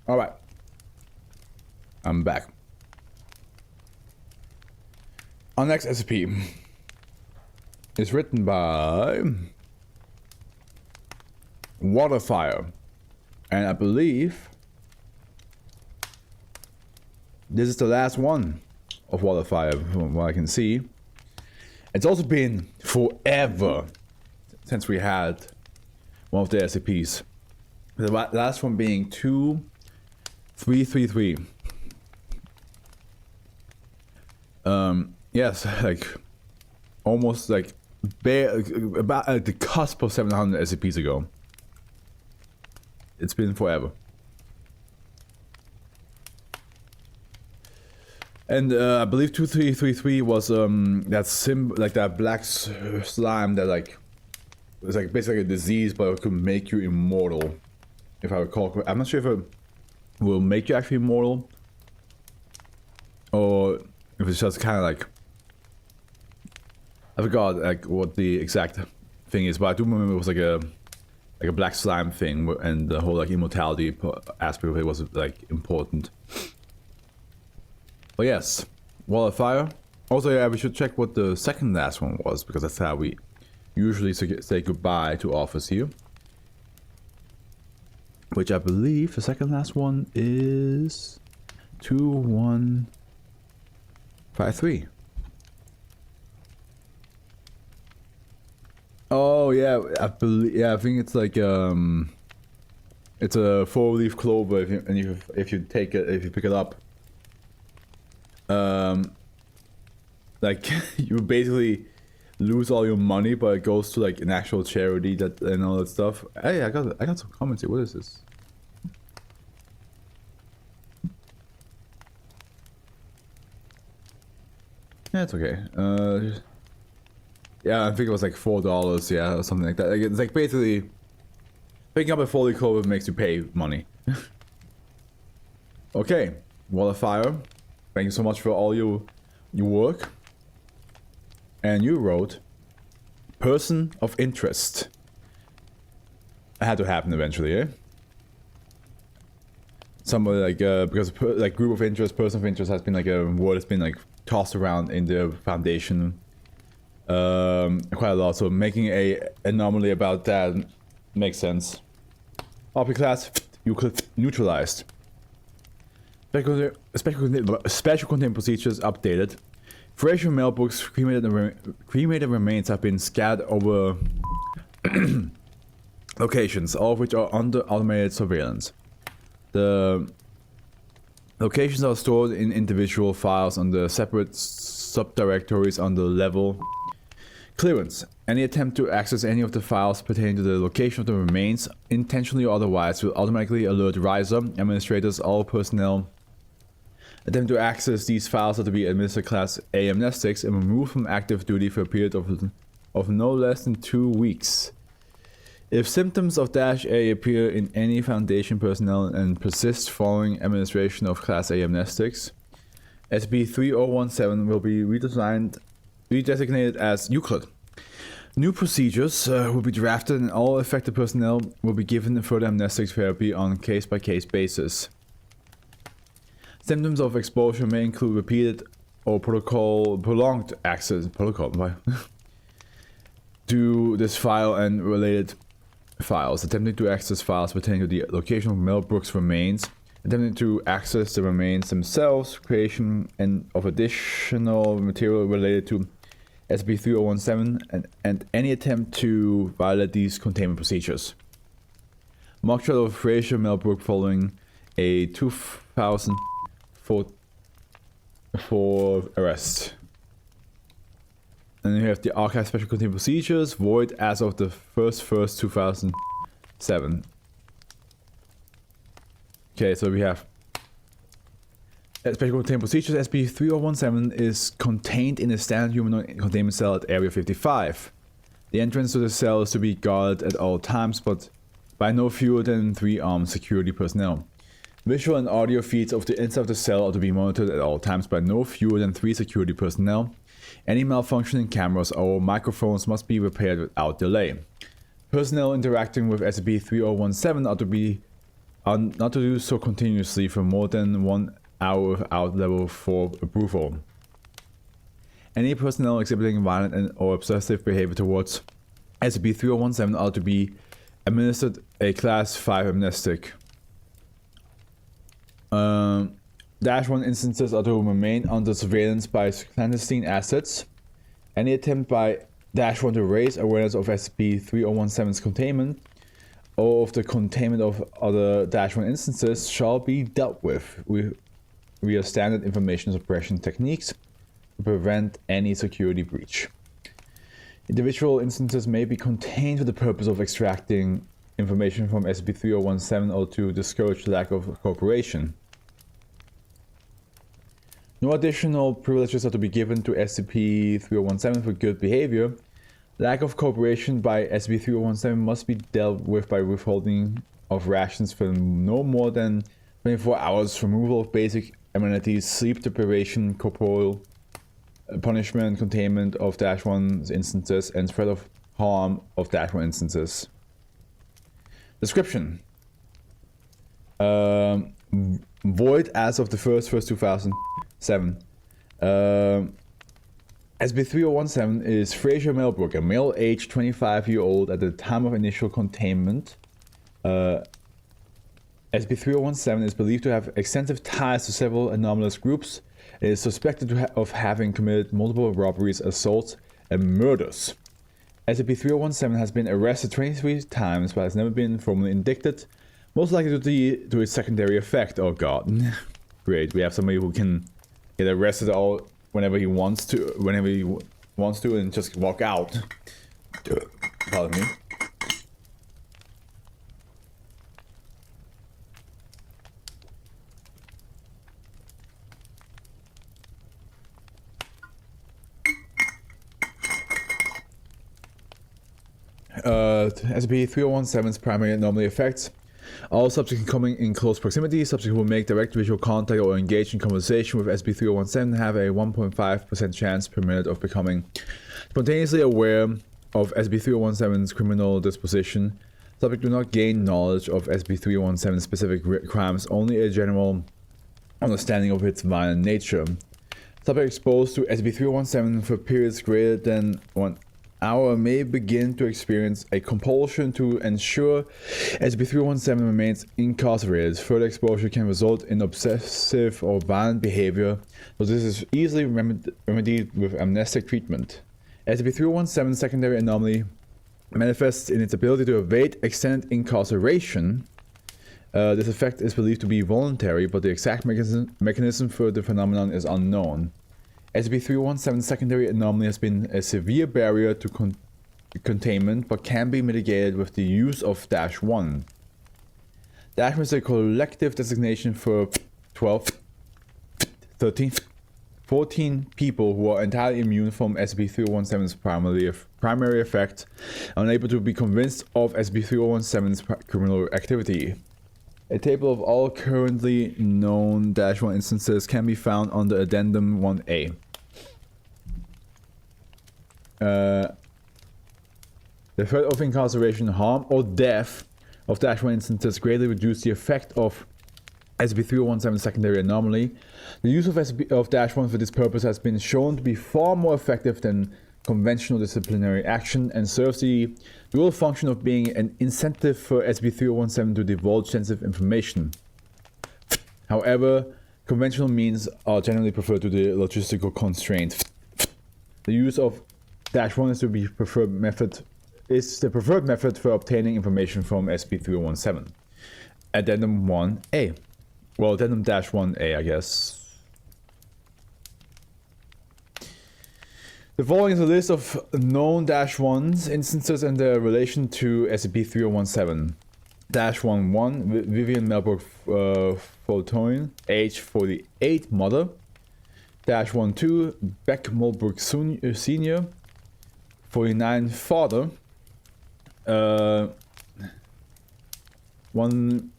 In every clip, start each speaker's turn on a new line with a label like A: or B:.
A: All right, I'm back. Our next SCP is written by Waterfire, and I believe this is the last one of Waterfire from what I can see. It's also been forever since we had one of the SCPs. The last one being 2333. Yes, like almost like about at the cusp of 700 SCPs ago. It's been forever. And I believe 2333 was that black slime that like was like basically a disease, but it could make you immortal. If I recall, I'm not sure if it will make you actually immortal, or if it's just kind of like, I forgot like what the exact thing is, but I do remember it was like a black slime thing, and the whole like immortality aspect of it was like important. But yes, Wall of Fire. Also, yeah, we should check what the second last one was, because that's how we usually say goodbye to authors here. Which I believe the second last one is 2153. Oh yeah, I think it's like it's a 4-leaf clover. If you pick it up, like you basically lose all your money, but it goes to like an actual charity and all that stuff. Hey, I got some comments here. What is this? Yeah, it's okay. Yeah, I think it was like $4, yeah, or something like that. Like, it's like basically picking up a 4-leaf clover makes you pay money. Okay, Wall of Fire. Thank you so much for all your work. And you wrote person of interest. It had to happen eventually, eh? Somebody like because like group of interest, person of interest has been like a word that's been like tossed around in the Foundation quite a lot. So making a anomaly about that makes sense. RP class, you could neutralized. Special containment procedures updated. Fresh mail books, cremated remains have been scattered over locations, all of which are under automated surveillance. The locations are stored in individual files under separate subdirectories under level clearance. Any attempt to access any of the files pertaining to the location of the remains, intentionally or otherwise, will automatically alert Riser, administrators, all personnel. Attempt to access these files are to be administered class A amnestics and removed from active duty for a period of no less than 2 weeks. If symptoms of -A appear in any Foundation personnel and persist following administration of class A amnestics, SB3017 will be redesignated as Euclid. New procedures will be drafted and all affected personnel will be given further amnestic therapy on a case-by-case basis. Symptoms of exposure may include repeated or prolonged access to this file and related files, attempting to access files pertaining to the location of Mel Brooks' remains, attempting to access the remains themselves, creation of additional material related to SB3017, and any attempt to violate these containment procedures. Mock trial of Fraser Melbrook following a 2004 arrest. And then you have the Archive Special Containment Procedures, void as of the 1st, 2007. Okay, so we have Special Containment Procedures. SB3017 is contained in a standard humanoid containment cell at Area 55. The entrance to the cell is to be guarded at all times, but by no fewer than 3 armed security personnel. Visual and audio feeds of the inside of the cell are to be monitored at all times by no fewer than 3 security personnel. Any malfunctioning cameras or microphones must be repaired without delay. Personnel interacting with SCP-3017 are not to do so continuously for more than 1 hour without level 4 approval. Any personnel exhibiting violent or obsessive behavior towards SCP-3017 are to be administered a Class 5 amnestic. -1 instances are to remain under surveillance by clandestine assets. Any attempt by -1 to raise awareness of SCP-3017's containment or of the containment of other -1 instances shall be dealt with via standard information suppression techniques to prevent any security breach. Individual instances may be contained for the purpose of extracting information from SCP-3017 or to discourage lack of cooperation. No additional privileges are to be given to SCP-3017 for good behavior. Lack of cooperation by SCP-3017 must be dealt with by withholding of rations for no more than 24 hours, removal of basic amenities, sleep deprivation, corporal punishment, containment of -1 instances, and threat of harm of -1 instances. Description. Void as of the 1st, 2007. SCP-3017 is Fraser Melbrook, a male aged 25-year-old at the time of initial containment. SCP-3017 is believed to have extensive ties to several anomalous groups. It is suspected of having committed multiple robberies, assaults, and murders. SCP-3017 has been arrested 23 times but has never been formally indicted, most likely due to its secondary effect. Oh god. Great, we have somebody who can get arrested whenever he wants to and just walk out. Pardon me. SCP-3017's primary anomaly effects. All subjects coming in close proximity, subjects who will make direct visual contact or engage in conversation with SCP-3017 have a 1.5% chance per minute of becoming spontaneously aware of SCP-3017's criminal disposition. Subjects do not gain knowledge of SCP-3017's specific crimes, only a general understanding of its violent nature. Subjects exposed to SCP-3017 for periods greater than 1 hour may begin to experience a compulsion to ensure SCP-3017 remains incarcerated. Further exposure can result in obsessive or violent behavior, so this is easily remedied with amnestic treatment. SCP-3017's secondary anomaly manifests in its ability to evade extended incarceration. This effect is believed to be voluntary, but the exact mechanism for the phenomenon is unknown. SCP-3017's secondary anomaly has been a severe barrier to containment, but can be mitigated with the use of -1. -1 is a collective designation for 12, 13, 14 people who are entirely immune from SCP-3017's primary effect, unable to be convinced of SCP-3017's criminal activity. A table of all currently known -1 instances can be found under Addendum 1A. The threat of incarceration, harm, or death of -1 instances greatly reduce the effect of SCP-3017's secondary anomaly. The use of -1 for this purpose has been shown to be far more effective than conventional disciplinary action and serves the dual function of being an incentive for SCP-3017 to divulge sensitive information. However, conventional means are generally preferred to the logistical constraint. The use of -1 is the preferred method for obtaining information from SCP-3017. Addendum 1A. Well, Addendum -1A, I guess. The following is a list of known -1 instances and their relation to SCP-3017. -11 Vivian Melbrook Fultoin, age 48, mother. -12 Beck Melbrook Sr., 49, father. -13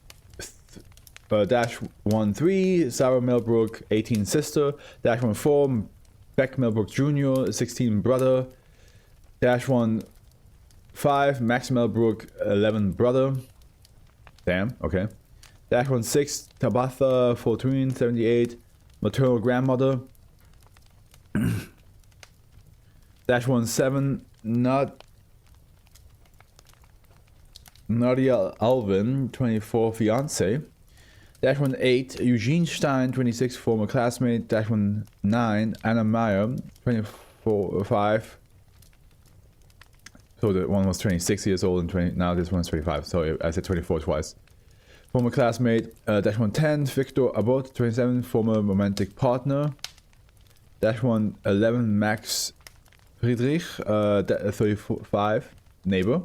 A: Sarah Melbrook, 18, sister. -14 Beck Melbrook Jr., 16, brother. -15 Max Melbrook, 11, brother. Damn, okay. Dash 16, Tabitha 14, 78, maternal grandmother. Dash 17, Nadia Alvin, 24, fiance. Dash 18, Eugene Stein, 26, former classmate. Dash 19, Anna Meyer, 24, 5. So the one was 26 years old and 20. Now this one's 25. Sorry, I said 24 twice. Former classmate. Dash 10, Victor Abbott, 27, former romantic partner. Dash 11, Max Friedrich, 35, neighbor.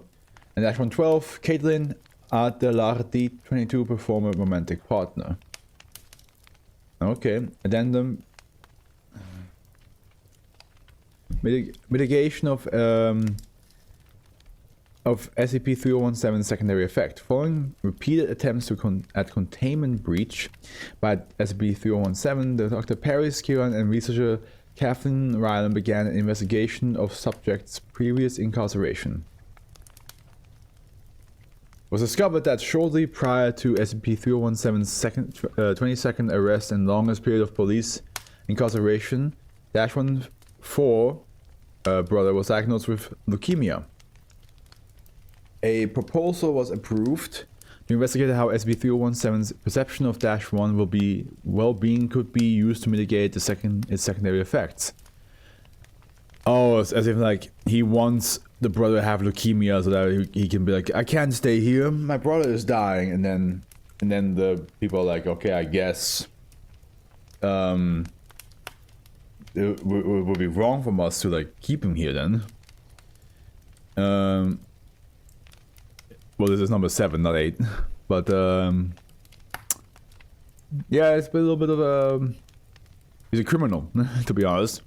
A: And Dash 12, Caitlin Adelardi, 22, former romantic partner. Okay, addendum. Mitigation of SCP-3017 secondary effect. Following repeated attempts at containment breach by SCP-3017, Dr. Paris, Kiran, and researcher Kathleen Ryland began an investigation of subject's previous incarceration. It was discovered that shortly prior to SCP-3017's 22nd arrest and longest period of police incarceration, Dash 14 brother was diagnosed with leukemia. A proposal was approved to investigate how SCP-3017's perception of Dash 1 well-being could be used to mitigate its secondary effects. Oh, as if like he wants the brother to have leukemia so that he can be like, I can't stay here, my brother is dying, and then the people are like, okay, I guess it would be wrong from us to like keep him here then. Well, this is number 7, not 8. But, yeah, it's been a little bit of a... He's a criminal, to be honest.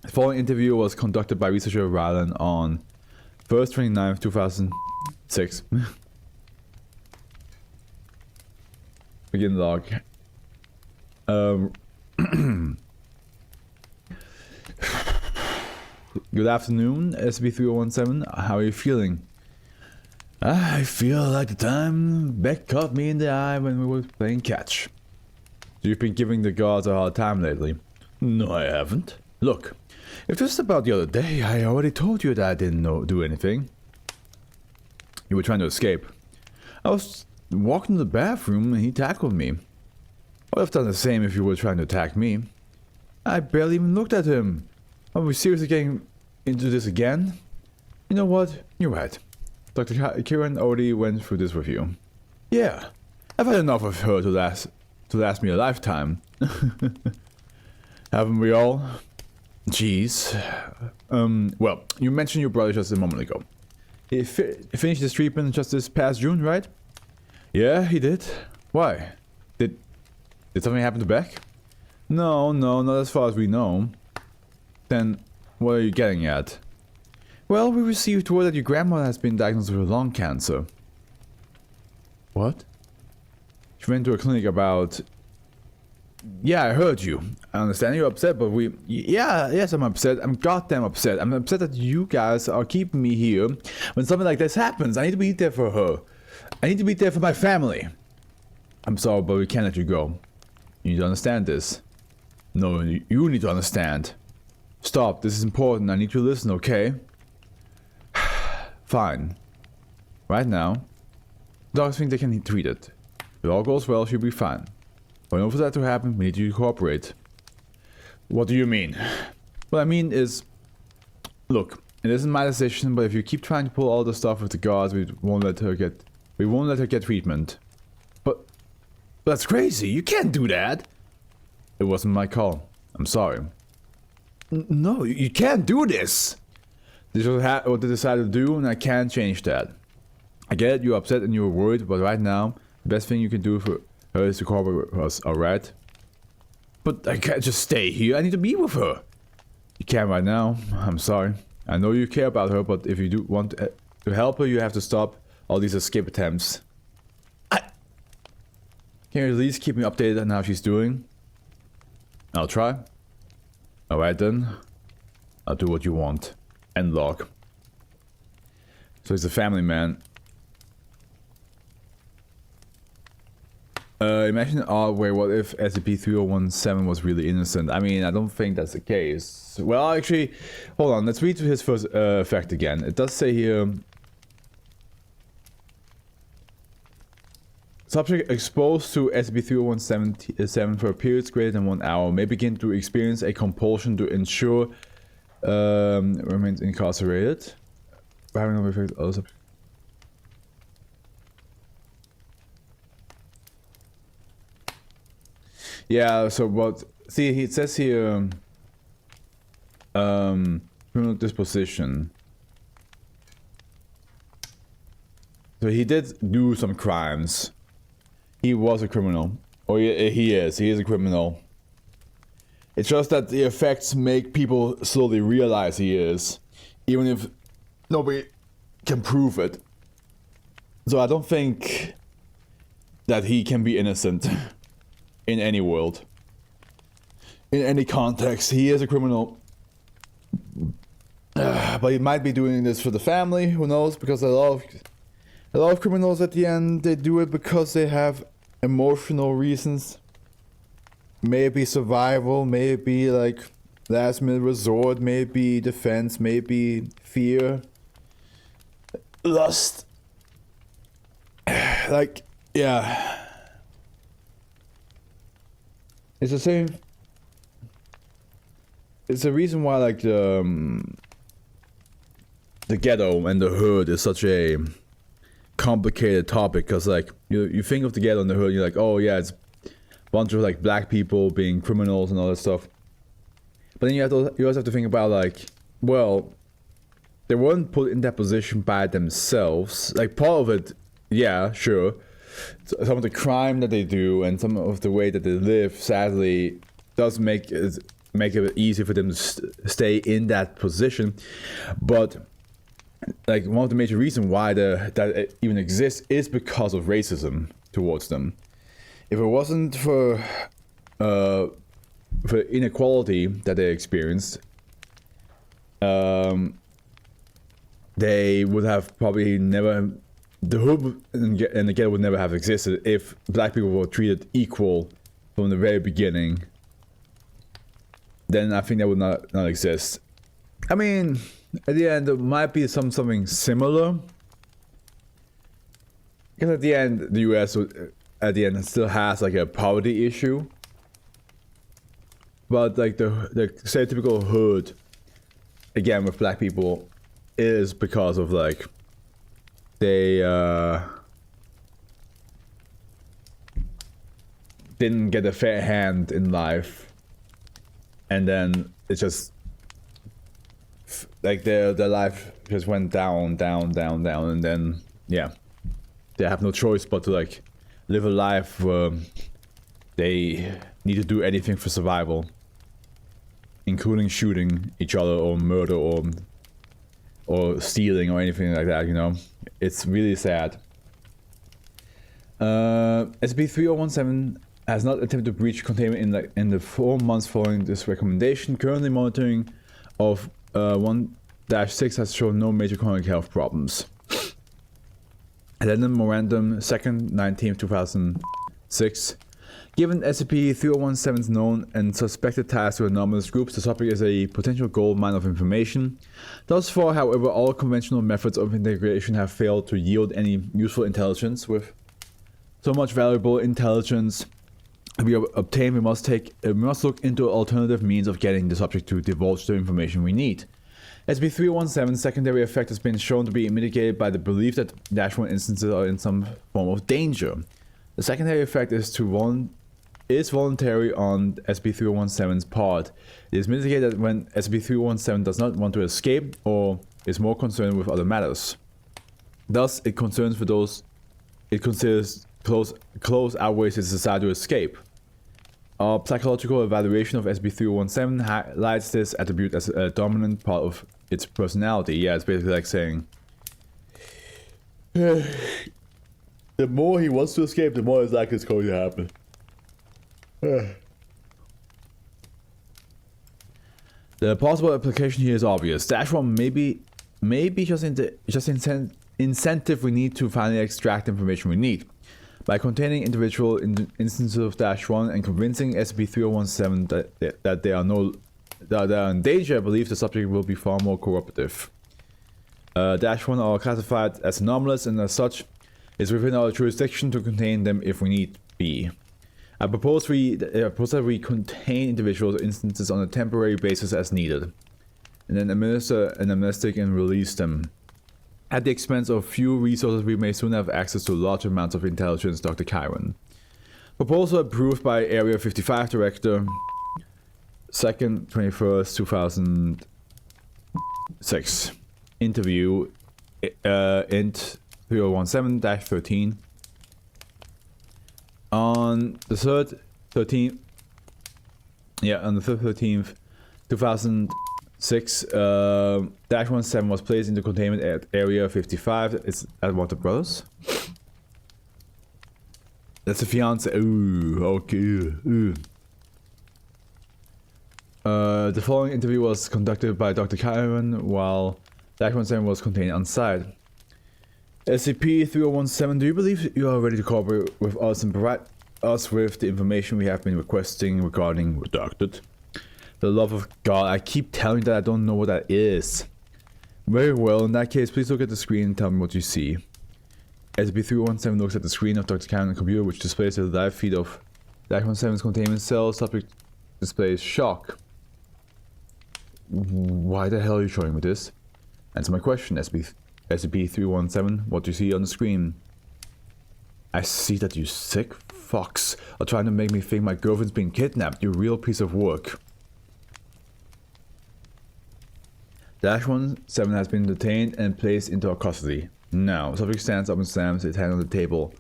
A: The following interview was conducted by researcher Ryland on 1st 29th, 2006. Begin log. Good afternoon, SCP-3017. How are you feeling? I feel like the time Beck caught me in the eye when we were playing catch. So you've been giving the guards a hard time lately? No, I haven't. Look, if just about the other day, I already told you that I didn't do anything. You were trying to escape. I was walking to the bathroom and he tackled me. I would have done the same if you were trying to attack me. I barely even looked at him. Are we seriously getting into this again? You know what? You're right. Dr. Kiran already went through this with you. Yeah, I've had enough of her to last me a lifetime. Haven't we all? Jeez. Well, you mentioned your brother just a moment ago. He finished his treatment just this past June, right? Yeah, he did. Why? Did something happen to Beck? No, not as far as we know. Then, what are you getting at? Well, we received word that your grandmother has been diagnosed with lung cancer. What? She went to a clinic about... Yeah, I heard you. I understand you're upset, but yes, I'm upset. I'm goddamn upset. I'm upset that you guys are keeping me here when something like this happens. I need to be there for her. I need to be there for my family. I'm sorry, but we can't let you go. You need to understand this. No, you need to understand. Stop, this is important. I need you to listen, okay? Fine. Right now, doctors think they can treat it. If all goes well, she'll be fine. But in order for that to happen, we need you to cooperate. What do you mean? What I mean is, look, it isn't my decision, but if you keep trying to pull all the stuff with the guards, we won't let her get treatment. But that's crazy. You can't do that. It wasn't my call. I'm sorry. No, you can't do this. This is what they decided to do, and I can't change that. I get it, you're upset and you're worried, but right now, the best thing you can do for her is to cooperate with us, alright? But I can't just stay here, I need to be with her. You can't right now, I'm sorry. I know you care about her, but if you do want to help her, you have to stop all these escape attempts. Can you at least keep me updated on how she's doing? I'll try. Alright then. I'll do what you want. End log. So he's a family man. Imagine, oh wait, what if SCP-3017 was really innocent? I mean, I don't think that's the case. Well, actually, hold on, let's read his first effect again. It does say here... Subject exposed to SCP-3017 for periods greater than 1 hour may begin to experience a compulsion to ensure remains incarcerated. Having no effect also. Yeah, so what? See, it says here criminal disposition. So he did do some crimes. He was a criminal. Or he is a criminal. It's just that the effects make people slowly realize he is, even if nobody can prove it. So I don't think that he can be innocent in any world. In any context, he is a criminal. But he might be doing this for the family, who knows, because a lot of criminals at the end, they do it because they have emotional reasons. Maybe survival, maybe like last minute resort, maybe defense, maybe fear, lust. Like, yeah. It's the same. It's the reason why like the ghetto and the hood is such a complicated topic, because like you think of the ghetto and the hood, you're like, oh yeah, it's a bunch of like black people being criminals and all that stuff. But then you also have to think about like, well, they weren't put in that position by themselves. Like part of it, yeah, sure. Some of the crime that they do and some of the way that they live, sadly, does make it easy for them to stay in that position. But like one of the major reasons why that it even exists is because of racism towards them. If it wasn't for inequality that they experienced, they would have probably never. The hood and the ghetto would never have existed if black people were treated equal from the very beginning. Then I think that would not exist. I mean, at the end, there might be something similar. Because at the end, the US at the end still has like a poverty issue. But like the stereotypical hood, again with black people, is because of like they didn't get a fair hand in life, and then it's just like their life just went down, and then yeah, they have no choice but to like live a life where they need to do anything for survival, including shooting each other or murder or stealing or anything like that, you know. It's really sad. SCP-3017 has not attempted to breach containment in the 4 months following this recommendation. Currently monitoring of 1-6 has shown no major chronic health problems. Addendum Memorandum 2nd 19th 2006. Given SCP-3017's known and suspected ties to anomalous groups, the subject is a potential gold mine of information. Thus far, however, all conventional methods of integration have failed to yield any useful intelligence. With so much valuable intelligence we obtain, we must look into alternative means of getting the subject to divulge the information we need. SCP-3017's secondary effect has been shown to be mitigated by the belief that -1 instances are in some form of danger. The secondary effect is voluntary on SCP-3017's part. It is mitigated when SCP-3017 does not want to escape or is more concerned with other matters. Thus, it considers close outweighs its desire to escape. Our psychological evaluation of SCP-3017 highlights this attribute as a dominant part of its personality. Yeah, it's basically like saying, the more he wants to escape, the more it's likely it's going to happen. The possible application here is obvious. -1 may be just incentive we need to finally extract the information we need. By containing individual instances of -1 and convincing SCP-3017 that they are in danger, I believe the subject will be far more cooperative. -1 are classified as anomalous, and as such, it's within our jurisdiction to contain them if we need be. I propose that we contain individual instances on a temporary basis as needed, and then administer an amnestic and release them. At the expense of few resources, we may soon have access to large amounts of intelligence, Dr. Kiran. Proposal approved by Area 55 Director, 2nd, 21st, 2006. Interview, int 3017-13. On the 3rd, 13th, on the 3rd, 13th, 2006, -17 was placed into containment at Area 55. It's at Warner Brothers. That's a fiance. Ooh, okay. Ooh. The following interview was conducted by Dr. Kiran while -17 was contained on site. SCP-3017, do you believe you are ready to cooperate with us and provide us with the information we have been requesting regarding redacted? For the love of God, I keep telling you that I don't know what that is. Very well, in that case, please look at the screen and tell me what you see. SCP-3017 looks at the screen of Dr. Kiran's computer, which displays the live feed of -17's containment cell. Subject displays shock. Why the hell are you showing me this? Answer my question, SCP-317, what do you see on the screen? I see that you sick fucks are trying to make me think my girlfriend's being kidnapped, you real piece of work. -17 has been detained and placed into our custody. Now, subject stands up and slams his hand on the table.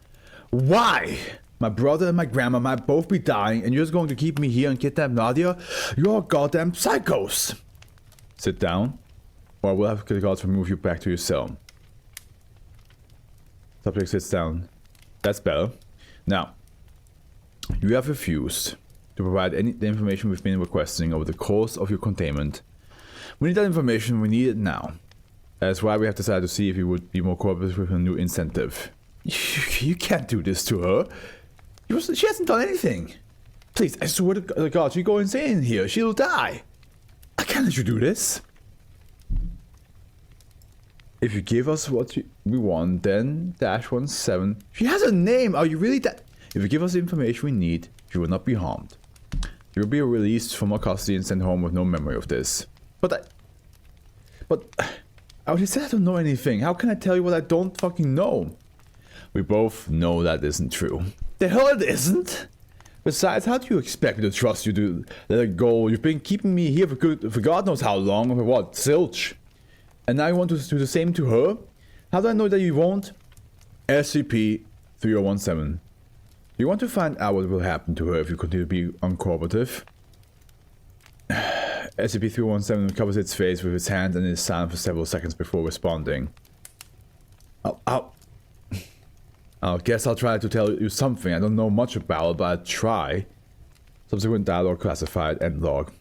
A: Why? My brother and my grandma might both be dying and you're just going to keep me here and kidnap Nadia? You're goddamn psychos! Sit down, or I will have the guards remove you back to your cell. Subject sits down. That's better. Now, you have refused to provide the information we've been requesting over the course of your containment. We need that information, we need it now. That's why we have decided to see if you would be more cooperative with a new incentive. You can't do this to her. She hasn't done anything. Please, I swear to God, she go insane here. She'll die. I can't let you do this. If you give us what we want, then -17. She has a name. Are you really that? If you give us the information we need, she will not be harmed. You will be released from our custody and sent home with no memory of this. But I already said I don't know anything. How can I tell you what I don't fucking know? We both know that isn't true. The hell it isn't? Besides, how do you expect me to trust you to let it go? You've been keeping me here for God knows how long. For what? Zilch. And now you want to do the same to her? How do I know that you won't? SCP-3017. You want to find out what will happen to her if you continue to be uncooperative? SCP-3017 covers its face with its hand and is silent for several seconds before responding. I guess I'll try to tell you something I don't know much about, but I'll try. Subsequent dialogue classified. End log.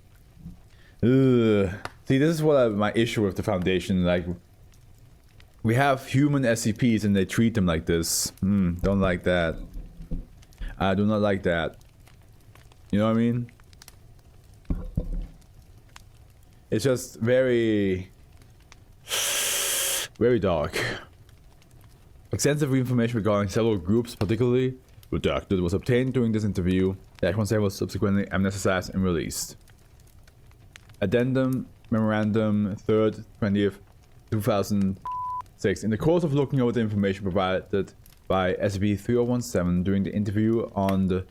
A: Ugh. See, this is what my issue with the Foundation. Like, we have human SCPs and they treat them like this. Don't like that. I do not like that. You know what I mean? It's just very dark. Extensive information regarding several groups, particularly redacted, was obtained during this interview. The -17 was subsequently amnesticized and released. Addendum, Memorandum, 3rd, 20th, 2006. In the course of looking over the information provided by SCP-3017 during the interview on the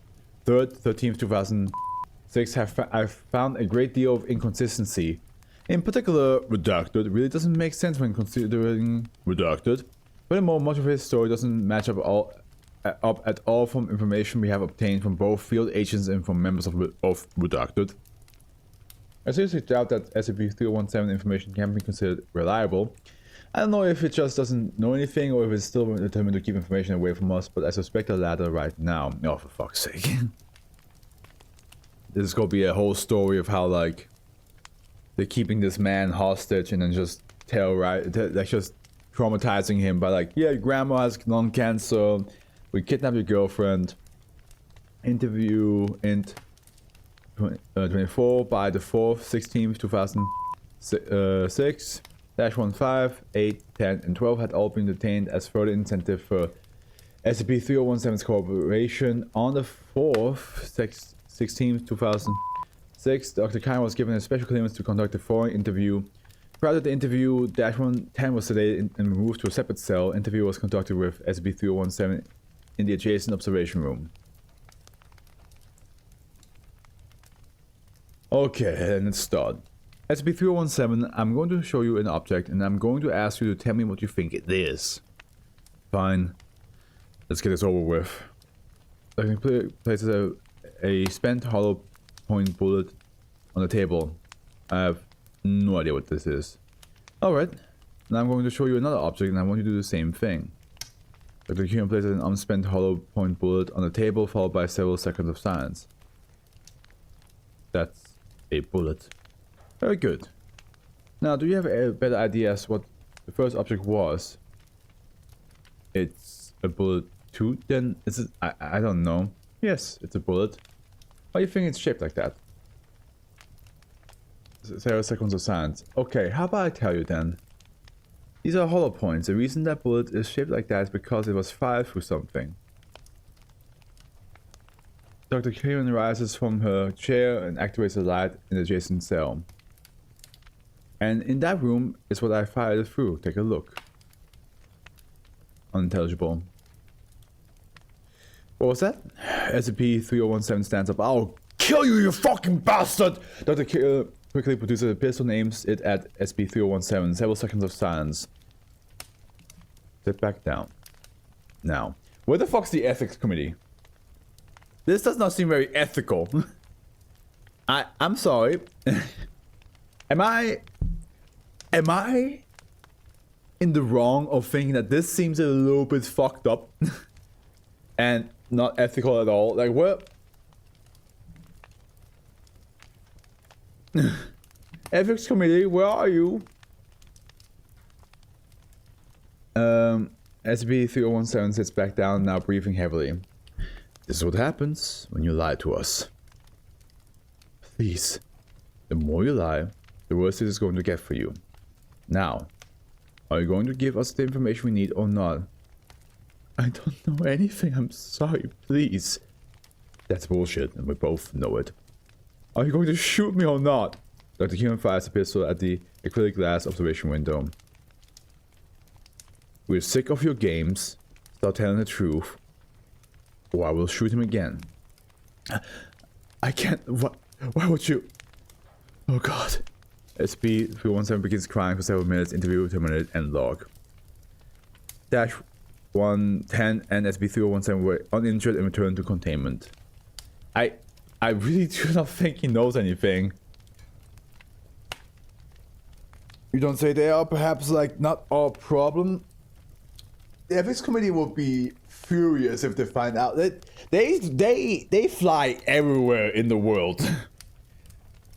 A: 3rd, 13th, 2006, I've found a great deal of inconsistency. In particular, redacted really doesn't make sense when considering redacted. Furthermore, much of his story doesn't match up at all from information we have obtained from both field agents and from members of redacted. I seriously doubt that SCP-3017 information can be considered reliable. I don't know if it just doesn't know anything or if it's still determined to keep information away from us, but I suspect the latter right now. Oh, for fuck's sake. This is gonna be a whole story of how, like, they're keeping this man hostage and then just just traumatizing him by, like, yeah, your grandma has lung cancer, We kidnapped your girlfriend. Interview int 24 by the 4th, 16th, 2006. Dash 15, 8, 10, and 12 had all been detained as further incentive for SCP-3017's cooperation. On the 4th, 16th, 2006, Dr. Kiran was given a special clearance to conduct a foreign interview. Prior to the interview, Dash 110 was sedated and moved to a separate cell. Interview was conducted with SCP-3017 in the adjacent observation room. Okay, and let's start. SCP-3017, I'm going to show you an object and I'm going to ask you to tell me what you think it is. Fine. Let's get this over with. I can place a spent hollow point bullet on the table. I have no idea what this is. Alright. Now I'm going to show you another object and I want you to do the same thing. Dr. Kiran places an unspent hollow point bullet on the table followed by several seconds of silence. That's a bullet. Very good. Now, do you have a better idea as what the first object was? It's a bullet too? Then is it? I don't know. Yes, it's a bullet. Why do you think it's shaped like that? 0 seconds of silence. Okay, how about I tell you then? These are hollow points. The reason that bullet is shaped like that is because it was fired through something. Dr. Kiran rises from her chair and activates a light in the adjacent cell. And in that room is what I fired it through. Take a look. Unintelligible. What was that? SCP-3017 stands up. I'll kill you, you fucking bastard! Dr. Kiran quickly produces a pistol and aims it at SCP-3017. Several seconds of silence. Step back down. Now, where the fuck's the ethics committee? This does not seem very ethical. I'm sorry. Am I in the wrong of thinking that this seems a little bit fucked up and not ethical at all? Like what? Ethics committee, where are you? SCP-3017 sits back down, now breathing heavily. This is what happens when you lie to us. Please, the more you lie, the worse it is going to get for you. Now, are you going to give us the information we need or not? I don't know anything, I'm sorry, please. That's bullshit, and we both know it. Are you going to shoot me or not? Dr. Kiran fires a pistol at the acrylic glass observation window. We're sick of your games. Start telling the truth, or I will shoot him again. I can't. Why would you? Oh god. SCP-3017 begins crying for several minutes. Interview terminated. End log. Dash 110 and SCP-3017 were uninjured and returned to containment. I really do not think he knows anything. You don't say they are perhaps like not our problem? The ethics committee will be furious if they find out that they fly everywhere in the world.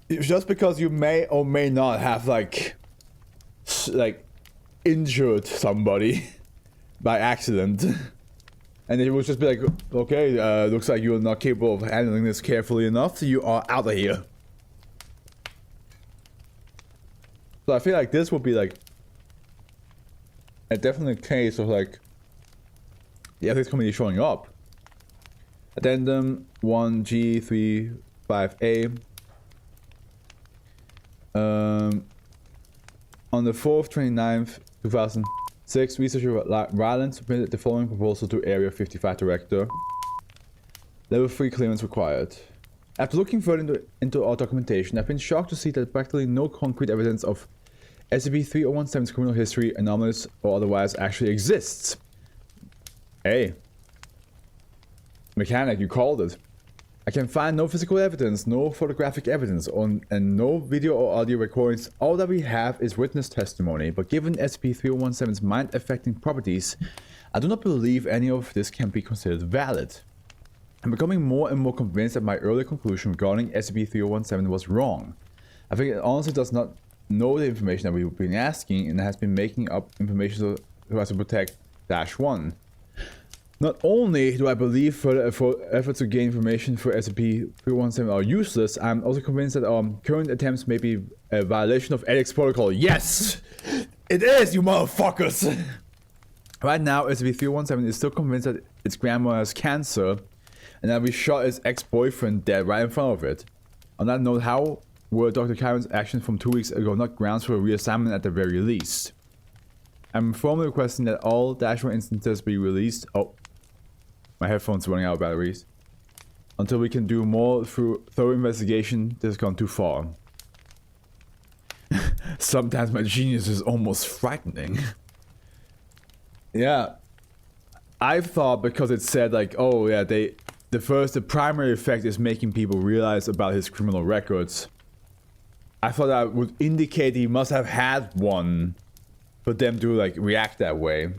A: Just because you may or may not have like injured somebody by accident, and it will just be like, okay, looks like you're not capable of handling this carefully enough, so you are out of here. So I feel like this would be like a definite case of like the ethics committee showing up. Addendum 1G35A. On the 4th, 29th, 2006, researcher Ryland submitted the following proposal to Area 55 Director. Level 3 clearance required. After looking further into our documentation, I've been shocked to see that practically no concrete evidence of SCP-3017's criminal history, anomalous or otherwise, actually exists. Hey. Mechanic, you called it. I can find no physical evidence, no photographic evidence, and no video or audio recordings. All that we have is witness testimony, but given SCP-3017's mind-affecting properties, I do not believe any of this can be considered valid. I'm becoming more and more convinced that my earlier conclusion regarding SCP-3017 was wrong. I think it honestly does not know the information that we've been asking and has been making up information so as to protect -1. Not only do I believe further efforts to gain information for SCP-317 are useless, I'm also convinced that our current attempts may be a violation of ethics protocol. Yes! It is, you motherfuckers! Right now, SCP-317 is still convinced that its grandma has cancer, and that we shot its ex-boyfriend dead right in front of it. On that note, how were Dr. Kiran's actions from 2 weeks ago not grounds for a reassignment at the very least? I'm formally requesting that all -1 instances be released. Oh. My headphones are running out of batteries. Until we can do more through thorough investigation, this has gone too far. Sometimes my genius is almost frightening. Yeah. I've thought because it said like, oh yeah, the primary effect is making people realize about his criminal records. I thought that would indicate he must have had one for them to like react that way.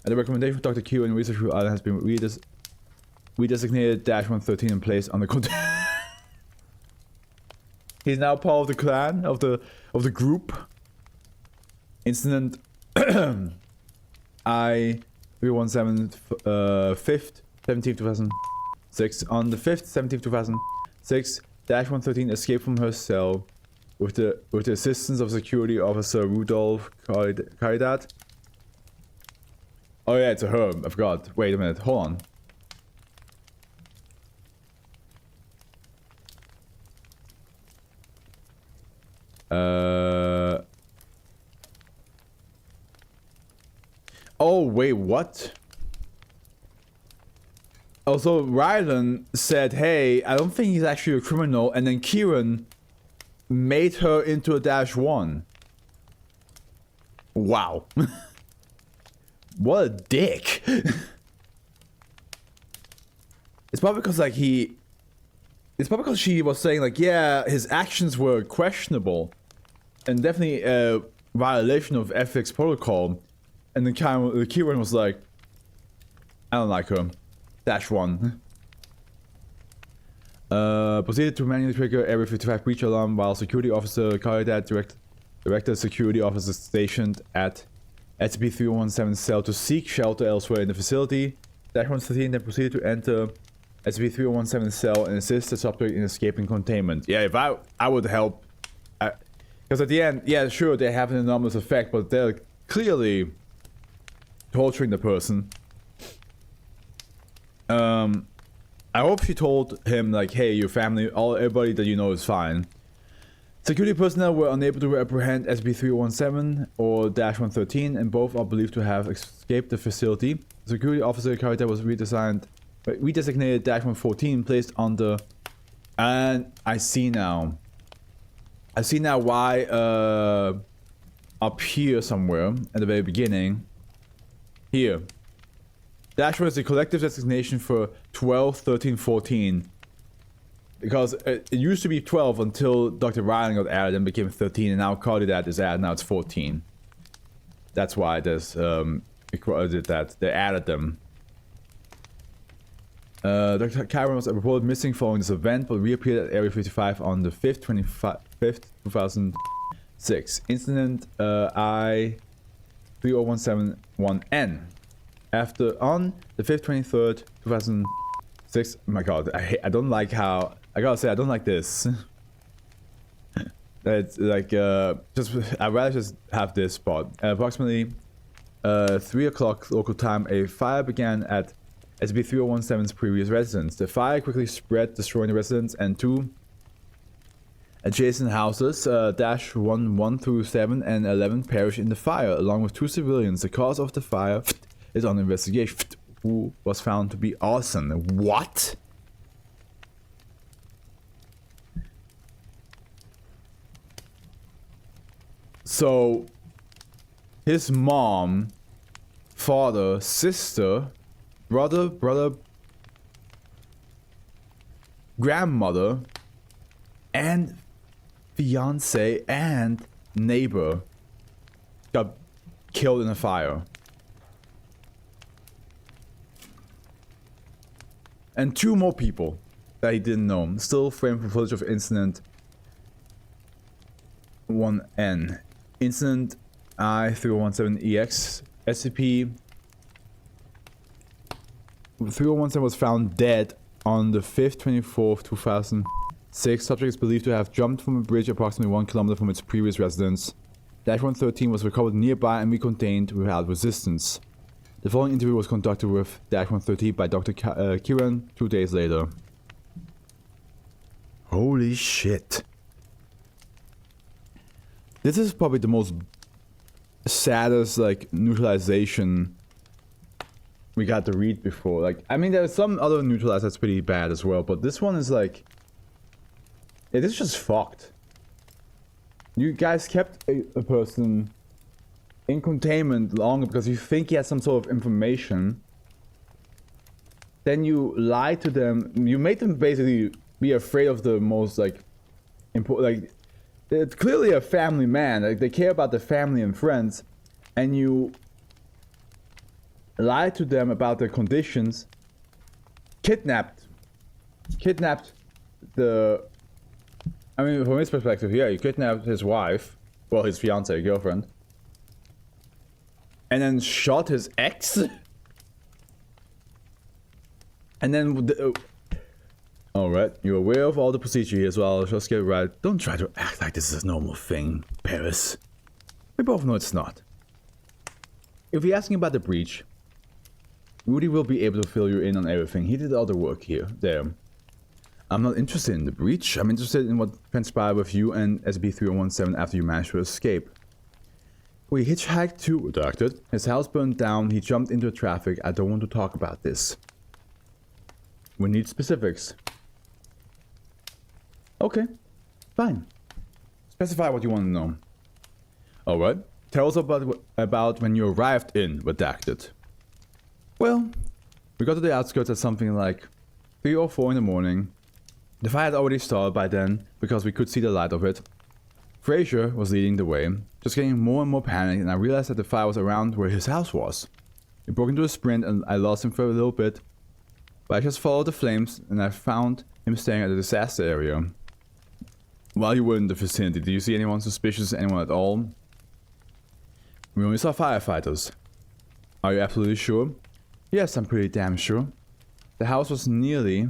A: And the recommendation for Dr. Q and Research Island has been redesignated -113 and placed on the He's now part of the clan, of the group. Incident I-317 5th 17th 2006. On the 5th 17th 2006, -113 escaped from her cell with the assistance of security officer Rudolph Caridad. Oh yeah, it's a her. I forgot. Wait a minute. Hold on. Oh wait, what? Also, Rylan said, "Hey, I don't think he's actually a criminal," and then Kiran made her into a -1. Wow. What a dick. It's probably because like it's probably because she was saying like, yeah, his actions were questionable and definitely a violation of ethics protocol. And then Kiran was like, I don't like her. -1. Proceeded to manually trigger Area 55 breach alarm while security officer Caridad directed security officers stationed at SCP-317 cell to seek shelter elsewhere in the facility. -113 then proceeded to enter SCP-317 cell and assist the subject in escaping containment. Yeah, if I would help. Because at the end, yeah, sure, they have an enormous effect, but they're clearly torturing the person. I hope she told him like, hey, your family, everybody that you know is fine. Security personnel were unable to apprehend SCP-317 or -113, and both are believed to have escaped the facility. Security officer character was redesignated -114, placed on the... And I see now. I see now why up here somewhere at the very beginning. Here. -1 is the collective designation for 12, 13, 14. Because it used to be 12 until Dr. Ryan got added and became 13, and now Caridad is added, now it's 14. That's why there's did that. They added them. Dr. Kiran was reported missing following this event, but reappeared at Area 55 on the 5th, 2006. Incident I-30171N. On the 5th, 23rd, 2006. Oh my god, I don't like how... I gotta say, I don't like this. It's like, I'd rather just have this spot. Approximately 3 o'clock local time, a fire began at SCP-317's previous residence. The fire quickly spread, destroying the residence and 2 adjacent houses. -1 through 7 and 11 perished in the fire, along with 2 civilians. The cause of the fire is on investigation. Who was found to be arson. What? So, his mom, father, sister, brother, grandmother, and fiance and neighbor got killed in a fire. And 2 more people that he didn't know. Still framed for footage of incident 1N. Incident I-317EX SCP-3017 was found dead on the 5th, 24th, 2006. Subject is believed to have jumped from a bridge approximately 1 kilometer from its previous residence. Dash-113 was recovered nearby and recontained without resistance. The following interview was conducted with Dash-113 by Dr. Kiran 2 days later. Holy shit. This is probably the most saddest, like, neutralization we got to read before. Like, I mean, there's some other neutralize that's pretty bad as well, but this one is like... It is just fucked. You guys kept a person in containment longer because you think he has some sort of information. Then you lied to them. You made them basically be afraid of the most, like, important, like, it's clearly a family man. Like, they care about the family and friends, and you lied to them about their conditions. Kidnapped the... I mean, from his perspective, yeah, you kidnapped his wife, well, his fiance, girlfriend, and then shot his ex. And then, alright, you're aware of all the procedure here as well. Just get right. Don't try to act like this is a normal thing, Paris. We both know it's not. If you're asking about the breach, Rudy will be able to fill you in on everything. He did all the work here, there. I'm not interested in the breach. I'm interested in what transpired with you and SB-3017 after you managed to escape. We hitchhiked to redacted. His house burned down. He jumped into traffic. I don't want to talk about this. We need specifics. Okay, fine. Specify what you want to know. Alright. Tell us about when you arrived in redacted. Well, we got to the outskirts at something like 3 or 4 in the morning. The fire had already started by then, because we could see the light of it. Fraser was leading the way, just getting more and more panicked, and I realized that the fire was around where his house was. We broke into a sprint and I lost him for a little bit, but I just followed the flames and I found him staying at the disaster area. While you were in the vicinity, did you see anyone suspicious, anyone at all? We only saw firefighters. Are you absolutely sure? Yes, I'm pretty damn sure. The house was nearly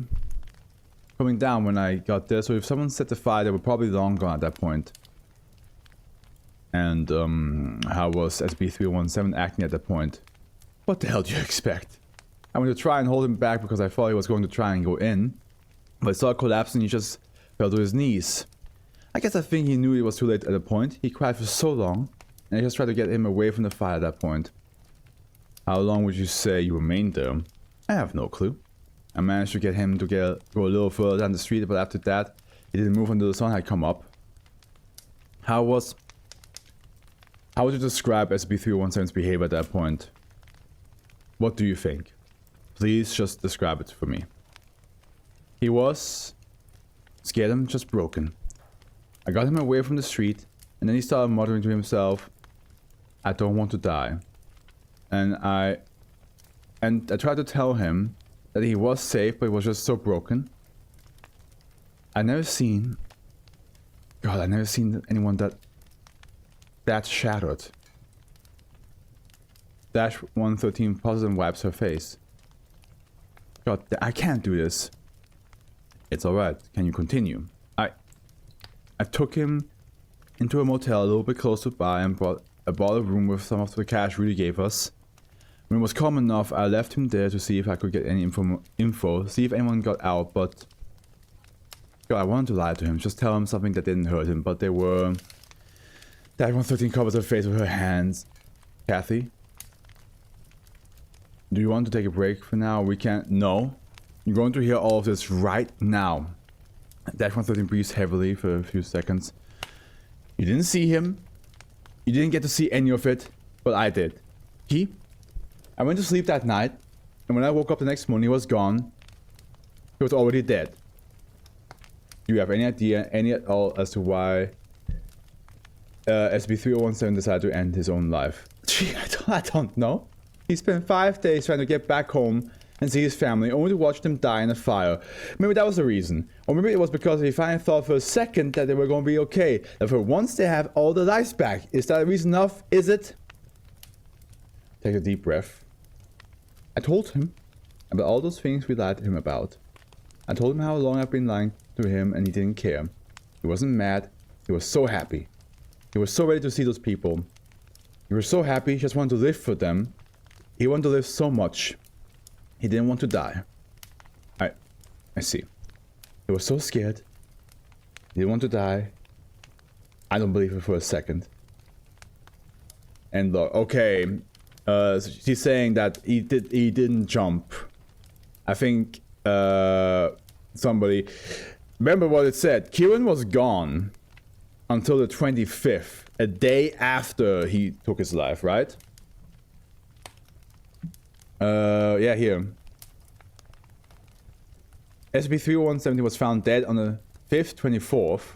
A: coming down when I got there, so if someone set the fire, they were probably long gone at that point. And, how was SB-3017 acting at that point? What the hell do you expect? I went to try and hold him back because I thought he was going to try and go in, but I saw it collapse and he just fell to his knees. I guess I think he knew it was too late at the point. He cried for so long, and I just tried to get him away from the fire at that point. How long would you say you remained there? I have no clue. I managed to get him to go a little further down the street, but after that, he didn't move until the sun had come up. How would you describe SB-3017's behavior at that point? What do you think? Please just describe it for me. He was scared and just broken. I got him away from the street, and then he started muttering to himself, I don't want to die. And I tried to tell him that he was safe, but he was just so broken. I never seen anyone that shattered. Dash-113 pauses and wipes her face. God, I can't do this. It's alright. Can you continue? I took him into a motel a little bit closer by and bought a room with some of the cash Rudy gave us. When it was calm enough, I left him there to see if I could get any info, see if anyone got out, but... God, I wanted to lie to him, just tell him something that didn't hurt him, but they were... Dash-113 covers her face with her hands. Kathy? Do you want to take a break for now? We can't... No. You're going to hear all of this right now. Dash-113 breathes heavily for a few seconds. You didn't see him. You didn't get to see any of it, but I did. I went to sleep that night, and when I woke up the next morning, he was gone. He was already dead. Do you have any idea, any at all, as to why SB-3017 decided to end his own life? Gee, I don't know. He spent 5 days trying to get back home and see his family, only to watch them die in a fire. Maybe that was the reason. Or maybe it was because he finally thought for a second that they were going to be okay. That for once they have all their lives back. Is that reason enough? Is it? Take a deep breath. I told him about all those things we lied to him about. I told him how long I've been lying to him and he didn't care. He wasn't mad. He was so happy. He was so ready to see those people. He was so happy, he just wanted to live for them. He wanted to live so much. He didn't want to die. I see. He was so scared. He didn't want to die. I don't believe it for a second. And look, okay. She's saying that he didn't jump. I think somebody... Remember what it said. Kiran was gone until the 25th. A day after he took his life, right? Yeah, here. SCP-3170 was found dead on the 5th, 24th.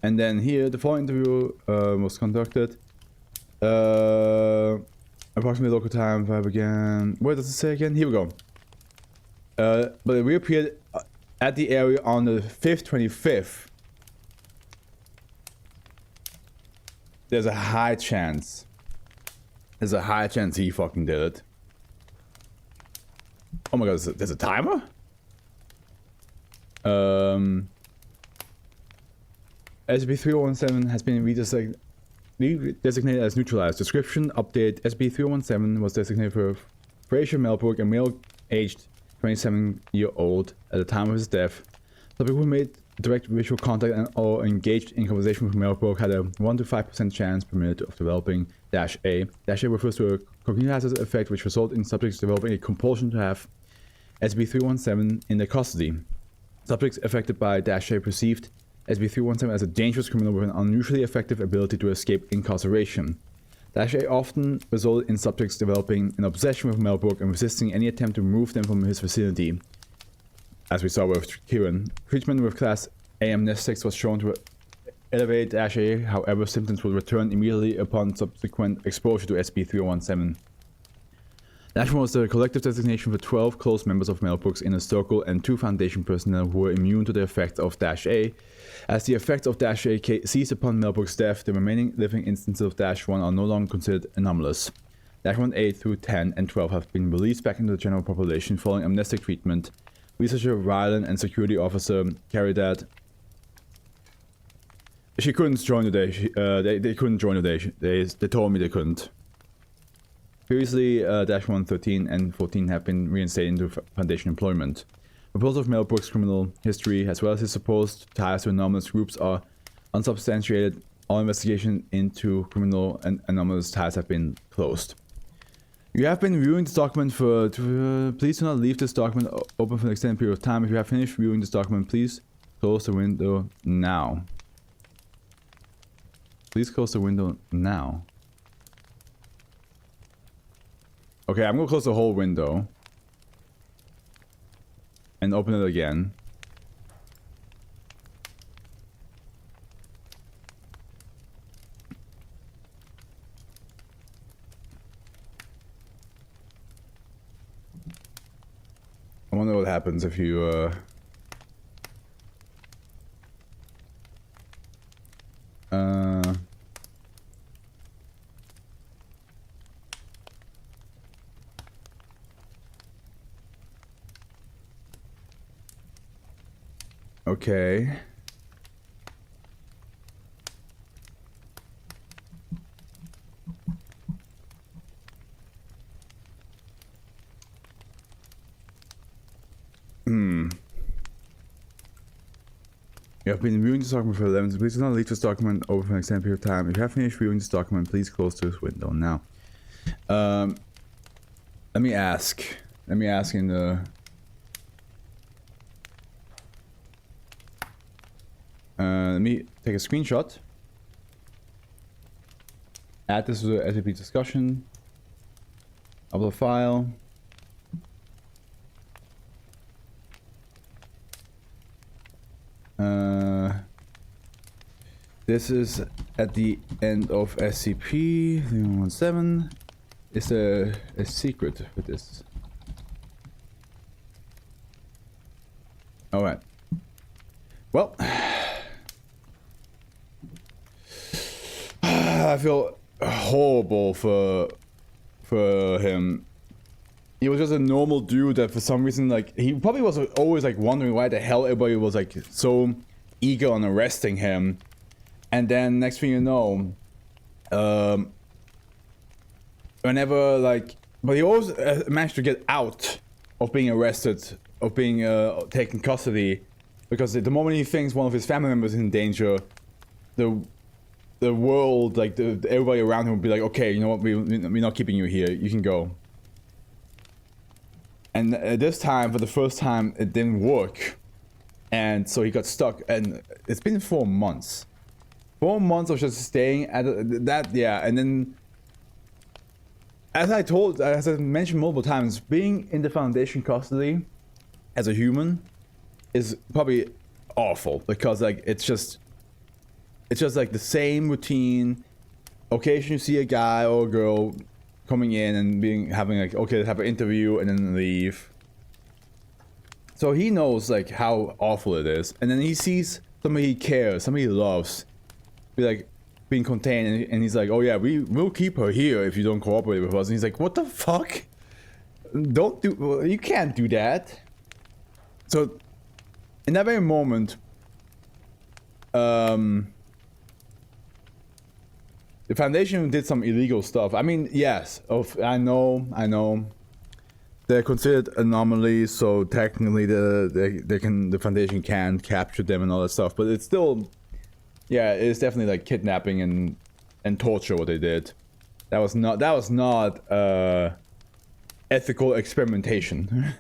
A: And then here, the following interview was conducted. Approximately local time, I began... Where does it say again? Here we go. But it reappeared at the area on the 5th, 25th. There's a high chance. There's a high chance he fucking did it. Oh my god, there's a timer? SCP-3017 has been redesignated as neutralized. Description update. SCP-3017 was designated for Fraser Melbrook, a male aged 27-year-old at the time of his death. The people who made direct visual contact and or engaged in conversation with Melbrook had a 1 to 5% chance per minute of developing -A. -A refers to a cognitive effect which results in subjects developing a compulsion to have SCP-317 in their custody. Subjects affected by -A perceived SCP-317 as a dangerous criminal with an unusually effective ability to escape incarceration. -A often resulted in subjects developing an obsession with Melbrook and resisting any attempt to remove them from his vicinity. As we saw with Kiran, treatment with Class A amnestics was shown to elevate -A, however symptoms will return immediately upon subsequent exposure to SCP-3017. -1 was the collective designation for 12 close members of Melbrook's inner circle and 2 Foundation personnel who were immune to the effects of -A. As the effects of -A ceased upon Melbrook's death, the remaining living instances of -1 are no longer considered anomalous. -1A through 10 and 12 have been released back into the general population following amnestic treatment. Researcher Rylan and security officer Caridad. She couldn't join today. They couldn't join today. They told me they couldn't. Previously, -1, 13, and 14 have been reinstated into Foundation employment. Reports of Melbrook's criminal history, as well as his supposed ties to anomalous groups, are unsubstantiated. All investigation into criminal and anomalous ties have been closed. You have been viewing this document for... please do not leave this document open for an extended period of time. If you have finished viewing this document, please close the window now. Please close the window now. Okay, I'm gonna close the whole window. And open it again. I wonder what happens if you, Okay. You have been viewing this document for 11, so please do not leave this document over for an extended period of time. If you have finished viewing this document, please close this window now. Let me ask. Let me ask in the... let me take a screenshot. Add this to the SCP discussion. Upload file. This is at the end of SCP-3117. Is there a secret with this? Alright. Well. I feel horrible for him. He was just a normal dude that for some reason, like, he probably was always like wondering why the hell everybody was like so eager on arresting him. And then next thing you know, whenever like, but he always managed to get out of being arrested, of being taken custody, because the moment he thinks one of his family members is in danger, the world, like everybody around him would be like, okay, you know what, we're not keeping you here, you can go. And this time, for the first time, it didn't work, and so he got stuck. And it's been 4 months. 4 months of just staying at that, yeah. And then, as I mentioned multiple times, being in the Foundation custody as a human is probably awful, because like it's just like the same routine. Occasionally you see a guy or a girl coming in and having like, okay, let's have an interview and then leave. So he knows like how awful it is, and then he sees somebody he cares, somebody he loves, be like being contained, and he's like, oh yeah, we'll keep her here if you don't cooperate with us. And he's like, what the fuck? You can't do that. So in that very moment, the Foundation did some illegal stuff. I mean, yes, I know. They're considered anomalies, so technically the Foundation can capture them and all that stuff. But it's still, yeah, it's definitely like kidnapping and torture what they did. That was not ethical experimentation.